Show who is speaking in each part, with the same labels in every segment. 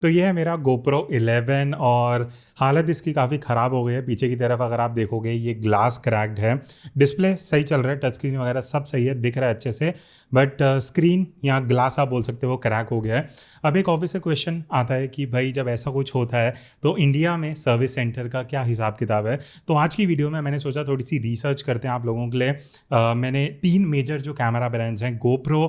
Speaker 1: तो ये है मेरा GoPro 11 और हालत इसकी काफ़ी ख़राब हो गई है। पीछे की तरफ अगर आप देखोगे ये ग्लास क्रैक्ड है। डिस्प्ले सही चल रहा है, टच स्क्रीन वगैरह सब सही है, दिख रहा है अच्छे से, बट स्क्रीन या ग्लास आप बोल सकते हो वो क्रैक हो गया है। अब एक ऑब्वियस क्वेश्चन आता है कि भाई जब ऐसा कुछ होता है तो इंडिया में सर्विस सेंटर का क्या हिसाब किताब है। तो आज की वीडियो में मैंने सोचा थोड़ी सी रिसर्च करते हैं आप लोगों के लिए। मैंने 3 मेजर जो कैमरा ब्रांड्स हैं, GoPro,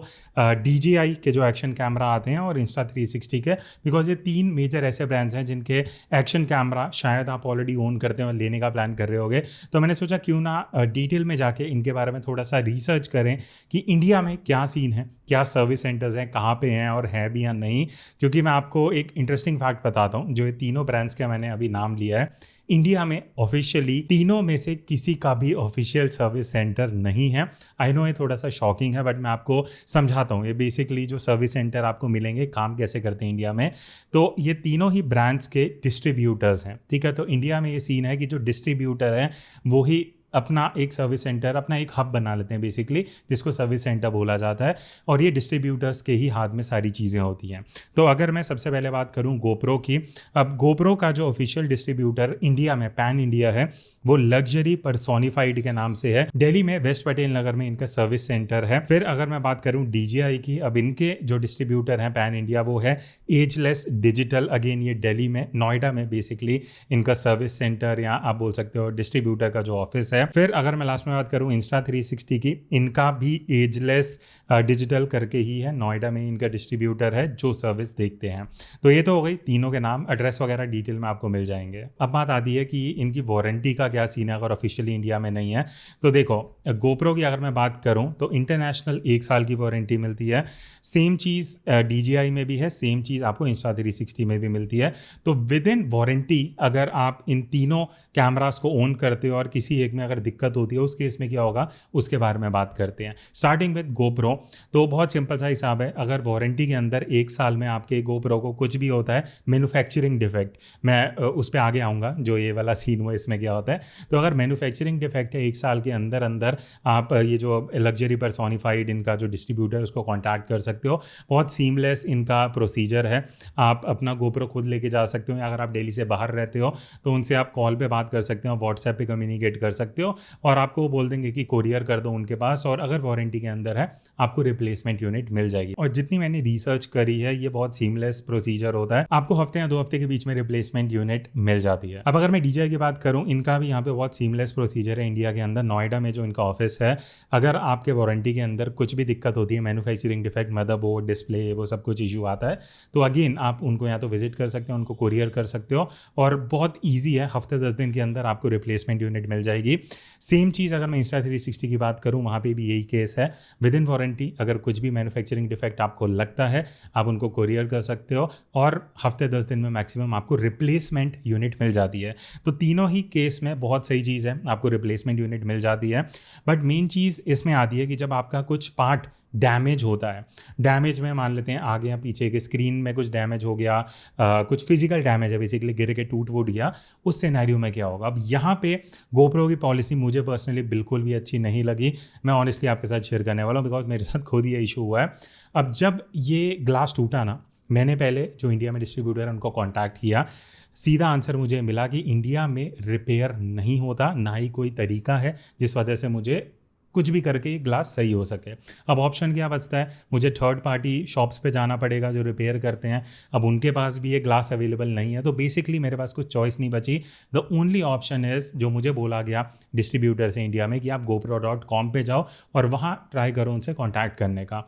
Speaker 1: DJI के जो एक्शन कैमरा आते हैं और Insta360 के, बिकॉज ये 3 मेजर ऐसे ब्रांड्स हैं जिनके एक्शन कैमरा शायद आप ऑलरेडी ओन करते हो और लेने का प्लान कर रहे होगे। तो मैंने सोचा क्यों ना डिटेल में जाके इनके बारे में थोड़ा सा रिसर्च करें कि इंडिया में क्या सीन है, क्या सर्विस सेंटर्स हैं, कहाँ पे हैं और है भी या नहीं। क्योंकि मैं आपको एक इंटरेस्टिंग फैक्ट बताता हूँ, जो ये तीनों ब्रांड्स के मैंने अभी नाम लिया है, इंडिया में ऑफिशियली तीनों में से किसी का भी ऑफिशियल सर्विस सेंटर नहीं है। आई नो ये थोड़ा सा शॉकिंग है, बट मैं आपको समझाता हूँ। ये बेसिकली जो सर्विस सेंटर आपको मिलेंगे काम कैसे करते हैं इंडिया में। तो ये तीनों ही ब्रांड्स के डिस्ट्रीब्यूटर्स हैं, ठीक है। तो इंडिया में ये सीन है कि जो डिस्ट्रीब्यूटर हैं वो ही अपना एक सर्विस सेंटर, अपना एक हब बना लेते हैं बेसिकली, जिसको सर्विस सेंटर बोला जाता है। और ये डिस्ट्रीब्यूटर्स के ही हाथ में सारी चीज़ें होती हैं। तो अगर मैं सबसे पहले बात करूं GoPro की, अब GoPro का जो ऑफिशियल डिस्ट्रीब्यूटर इंडिया में पैन इंडिया है वो लग्जरी पर्सोनिफाइड के नाम से है। दिल्ली में वेस्ट पटेल नगर में इनका सर्विस सेंटर है। फिर अगर मैं बात करूं DJI की, अब इनके जो डिस्ट्रीब्यूटर हैं पैन इंडिया वो है एजलेस डिजिटल। अगेन ये दिल्ली में नोएडा में बेसिकली इनका सर्विस सेंटर या आप बोल सकते हो डिस्ट्रीब्यूटर का जो ऑफिस है। फिर अगर मैं लास्ट में बात करूं Insta360 की, इनका भी एजलेस डिजिटल करके ही है, नोएडा में इनका डिस्ट्रीब्यूटर है जो सर्विस देखते हैं। तो ये तो हो गई तीनों के नाम, एड्रेस वगैरह डिटेल में आपको मिल जाएंगे। अब बात आती है कि इनकी वारंटी का क्या सीन है अगर ऑफिशियली इंडिया में नहीं है। तो देखो GoPro की अगर मैं बात करूं तो इंटरनेशनल 1 साल की वारंटी मिलती है। सेम चीज़ DJI में भी है, सेम चीज़ आपको Insta360 में भी मिलती है। तो विद इन वारंटी अगर आप इन तीनों कैमरास को ओन करते हो और किसी एक में अगर दिक्कत होती है उस केस में क्या होगा उसके बारे में बात करते हैं। स्टार्टिंग विद GoPro, तो बहुत सिंपल सा हिसाब है। अगर वारंटी के अंदर 1 साल में आपके GoPro को कुछ भी होता है, मैन्युफैक्चरिंग डिफेक्ट, मैं उस पर आगे आऊँगा जो ये वाला सीन हुआ इसमें क्या होता है। तो अगर मैन्युफैक्चरिंग डिफेक्ट है 1 साल के अंदर अंदर, आप ये जो लग्जरी पर्सोनिफाइड इनका जो डिस्ट्रीब्यूटर है उसको कॉन्टैक्ट कर सकते हो। बहुत सीमलेस इनका प्रोसीजर है। आप अपना GoPro खुद लेके जा सकते हो, या अगर आप दिल्ली से बाहर रहते हो तो उनसे आप कॉल पे बात कर सकते हो, व्हाट्सएप पे कम्युनिकेट कर सकते हो और आपको वो बोल देंगे कि कोरियर कर दो उनके पास, और अगर वारंटी के अंदर है आपको रिप्लेसमेंट यूनिट मिल जाएगी। और जितनी मैंने रिसर्च करी है ये बहुत सीमलेस प्रोसीजर होता है, आपको हफ्ते या 2 हफ्ते के बीच में रिप्लेसमेंट यूनिट मिल जाती है। अब अगर मैं DJI की बात करूं, इनका भी यहाँ पे बहुत सीमलेस प्रोसीजर है। इंडिया के अंदर नोएडा में जो इनका ऑफिस है, अगर आपके वारंटी के अंदर कुछ भी दिक्कत होती है, मैन्युफैक्चरिंग डिफेक्ट, मदरबोर्ड, डिस्प्ले, वो सब कुछ इशू आता है, तो अगेन आप उनको या तो विजिट कर सकते हो, उनको कोरियर कर सकते हो, और बहुत ईजी है, हफ्ते 10 दिन के अंदर आपको रिप्लेसमेंट यूनिट मिल जाएगी। सेम चीज़ अगर मैं Insta360 की बात करूं, वहाँ पे भी यही केस है। विद इन वारंटी अगर कुछ भी मैन्युफैक्चरिंग डिफेक्ट आपको लगता है आप उनको कोरियर कर सकते हो, और हफ्ते 10 दिन में मैक्सिमम आपको रिप्लेसमेंट यूनिट मिल जाती है। तो तीनों ही केस में बहुत सही चीज़ है, आपको रिप्लेसमेंट यूनिट मिल जाती है। बट मेन चीज़ इसमें आती है कि जब आपका कुछ पार्ट डैमेज होता है, डैमेज में मान लेते हैं आगे या पीछे के स्क्रीन में कुछ डैमेज हो गया, कुछ फिजिकल डैमेज है, बेसिकली गिर के टूट वूट गया, उस सिनेरियो में क्या होगा। अब यहाँ पे GoPro की पॉलिसी मुझे पर्सनली बिल्कुल भी अच्छी नहीं लगी। मैं ऑनेस्टली आपके साथ शेयर करने वाला हूँ, बिकॉज मेरे साथ खुद ये इशू हुआ है। अब जब ये ग्लास टूटा ना, मैंने पहले जो इंडिया में डिस्ट्रीब्यूटर है उनको कॉन्टैक्ट किया। सीधा आंसर मुझे मिला कि इंडिया में रिपेयर नहीं होता, ना ही कोई तरीका है जिस वजह से मुझे कुछ भी करके ये ग्लास सही हो सके। अब ऑप्शन क्या बचता है, मुझे थर्ड पार्टी शॉप्स पे जाना पड़ेगा जो रिपेयर करते हैं। अब उनके पास भी ये ग्लास अवेलेबल नहीं है, तो बेसिकली मेरे पास कुछ चॉइस नहीं बची। द ओनली ऑप्शन इज़, जो मुझे बोला गया डिस्ट्रीब्यूटर से इंडिया में, कि आप GoPro.com पे जाओ और वहाँ ट्राई करो उनसे कॉन्टैक्ट करने का।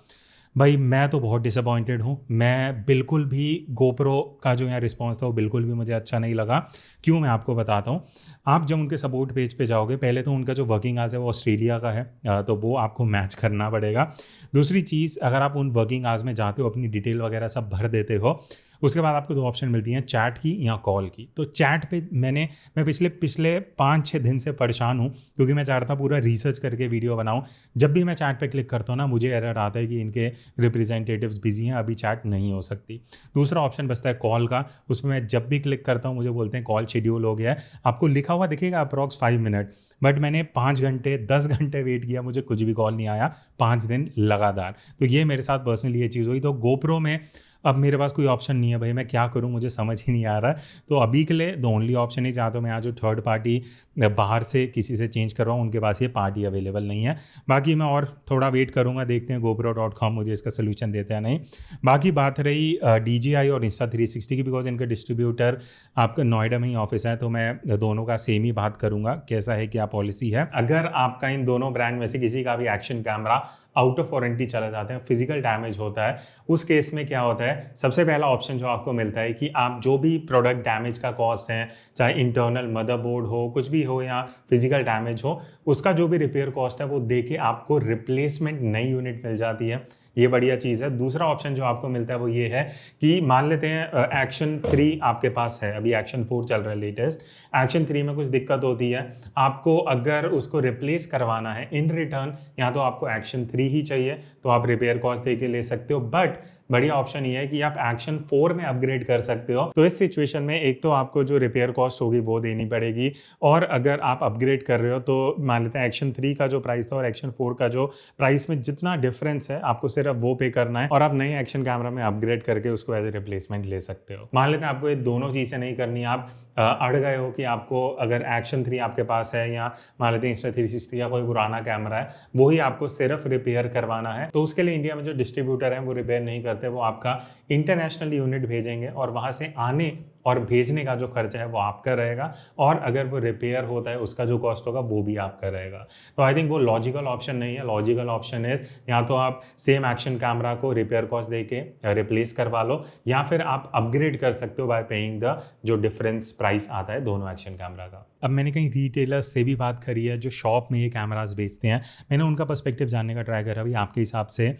Speaker 1: भाई मैं तो बहुत डिसअपॉइंटेड हूँ। मैं बिल्कुल भी GoPro का जो यहाँ रिस्पॉन्स था वो बिल्कुल भी मुझे अच्छा नहीं लगा। क्यों, मैं आपको बताता हूँ। आप जब उनके सपोर्ट पेज पे जाओगे, पहले तो उनका जो वर्किंग आवर्स है वो ऑस्ट्रेलिया का है, तो वो आपको मैच करना पड़ेगा। दूसरी चीज़, अगर आप उन वर्किंग आवर्स में जाते हो, अपनी डिटेल वगैरह सब भर देते हो, उसके बाद आपको 2 ऑप्शन मिलती हैं, चैट की या कॉल की। तो चैट पे मैं पिछले 5-6 दिन से परेशान हूँ, क्योंकि मैं चाहता पूरा रिसर्च करके वीडियो बनाऊँ। जब भी मैं चैट पे क्लिक करता हूँ ना, मुझे एरर आता है कि इनके रिप्रेजेंटेटिव्स बिजी हैं, अभी चैट नहीं हो सकती। दूसरा ऑप्शन बचता है कॉल का, उसमें मैं जब भी क्लिक करता हूँ मुझे बोलते हैं कॉल शेड्यूल हो गया है। आपको लिखा हुआ दिखेगा अप्रॉक्स 5 मिनट, बट मैंने 5 घंटे 10 घंटे वेट किया, मुझे कुछ भी कॉल नहीं आया 5 दिन लगातार। तो ये मेरे साथ पर्सनली ये चीज़ हुई। तो GoPro में अब मेरे पास कोई ऑप्शन नहीं है भाई, मैं क्या करूँ, मुझे समझ ही नहीं आ रहा है। तो अभी के लिए द ओनली ऑप्शन इज, या तो मैं आज जो थर्ड पार्टी बाहर से किसी से चेंज करवाऊँ, उनके पास ये पार्टी अवेलेबल नहीं है। बाकी मैं और थोड़ा वेट करूँगा, देखते हैं GoPro.com मुझे इसका सोल्यूशन देता है नहीं। बाकी बात रही DJI और Insta360 की, बिकॉज इनका डिस्ट्रीब्यूटर आपका नोएडा में ही ऑफिस है, तो मैं दोनों का सेम ही बात करूंगा कैसा है, क्या पॉलिसी है। अगर आपका इन दोनों ब्रांड में से किसी का भी action camera out of warranty चला जाता है, फिजिकल डैमेज होता है, उस केस में क्या होता है, सबसे पहला ऑप्शन जो आपको मिलता है कि आप जो भी प्रोडक्ट डैमेज का कॉस्ट है, चाहे इंटरनल मदरबोर्ड हो, कुछ भी हो, या फिजिकल डैमेज हो, उसका जो भी रिपेयर कॉस्ट है वो दे के आपको रिप्लेसमेंट नई यूनिट मिल जाती है। ये बढ़िया चीज़ है। दूसरा ऑप्शन जो आपको मिलता है वो ये है कि मान लेते हैं एक्शन 3 आपके पास है, अभी एक्शन 4 चल रहा है लेटेस्ट, एक्शन 3 में कुछ दिक्कत होती है, आपको अगर उसको रिप्लेस करवाना है इन रिटर्न, या तो आपको एक्शन 3 ही चाहिए तो आप रिपेयर कॉस्ट दे के ले सकते हो, बट बढ़िया ऑप्शन ये है कि आप एक्शन 4 में अपग्रेड कर सकते हो। तो इस सिचुएशन में एक तो आपको जो रिपेयर कॉस्ट होगी वो देनी पड़ेगी, और अगर आप अपग्रेड कर रहे हो तो मान लेते हैं एक्शन 3 का जो प्राइस था और एक्शन 4 का जो प्राइस में जितना डिफरेंस है आपको सिर्फ वो पे करना है, और आप नए एक्शन कैमरा में अपग्रेड करके उसको एज ए रिप्लेसमेंट ले सकते हो। मान लेते हैं आपको ये दोनों चीज़ें नहीं करनी, आप अड़ गए हो कि आपको अगर एक्शन 3 आपके पास है, या मान लेते हैं Insta360 का कोई पुराना कैमरा है, वही आपको सिर्फ रिपेयर करवाना है, तो उसके लिए इंडिया में जो डिस्ट्रीब्यूटर हैं वो रिपेयर नहीं करते, वो आपका इंटरनेशनल यूनिट भेजेंगे और वहाँ से आने और भेजने का जो खर्चा है वो आपका रहेगा, और अगर वो रिपेयर होता है उसका जो कॉस्ट होगा वो भी आपका रहेगा। तो आई थिंक वो लॉजिकल ऑप्शन नहीं है। लॉजिकल ऑप्शन इज, या तो आप सेम एक्शन कैमरा को रिपेयर कॉस्ट दे के रिप्लेस करवा लो, या फिर आप अपग्रेड कर सकते हो बाय पेइंग द जो डिफरेंस प्राइस आता है दोनों एक्शन कैमरा का। अब मैंने कहीं रिटेलर्स से भी बात करी है जो शॉप में ये कैमराज बेचते हैं, मैंने उनका पर्सपेक्टिव जानने का ट्राई करा, भाई आपके हिसाब से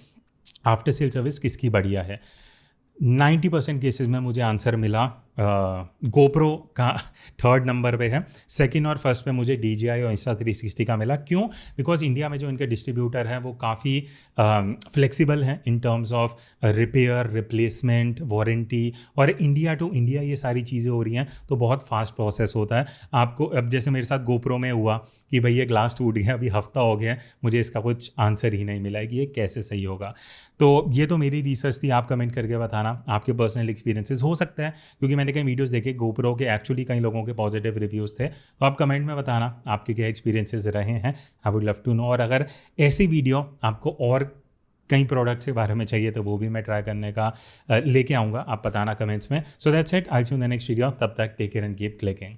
Speaker 1: आफ्टर सेल सर्विस किसकी बढ़िया है। 90% केसेस में मुझे आंसर मिला GoPro का थर्ड नंबर पे है, सेकंड और फर्स्ट पे मुझे DJI और Insta360 का मिला। क्यों? बिकॉज इंडिया में जो इनके डिस्ट्रीब्यूटर हैं वो काफ़ी फ्लेक्सिबल हैं in terms of repair, replacement, warranty, और इंडिया टू इंडिया ये सारी चीज़ें हो रही हैं, तो बहुत फास्ट प्रोसेस होता है। आपको अब जैसे मेरे साथ GoPro में हुआ कि भाई ये ग्लास टूट गया, अभी हफ्ता हो गया, मुझे इसका कुछ आंसर ही नहीं मिला है कि ये कैसे सही होगा। तो ये तो मेरी रिसर्च थी, आप कमेंट करके बताना आपके पर्सनल एक्सपीरियंसेस। हो सकता है क्योंकि मैंने कई वीडियोस देखे GoPro के, एक्चुअली कई लोगों के पॉजिटिव रिव्यूज़ थे, तो आप कमेंट में बताना आपके क्या एक्सपीरियंसेस रहे हैं, I would love to know. और अगर ऐसी वीडियो आपको और कई प्रोडक्ट्स के बारे में चाहिए तो वो भी मैं ट्राई करने का लेके आऊँगा, आप बताना कमेंट्स में। So that's it, I see you in the next video, तब तक take care and keep clicking.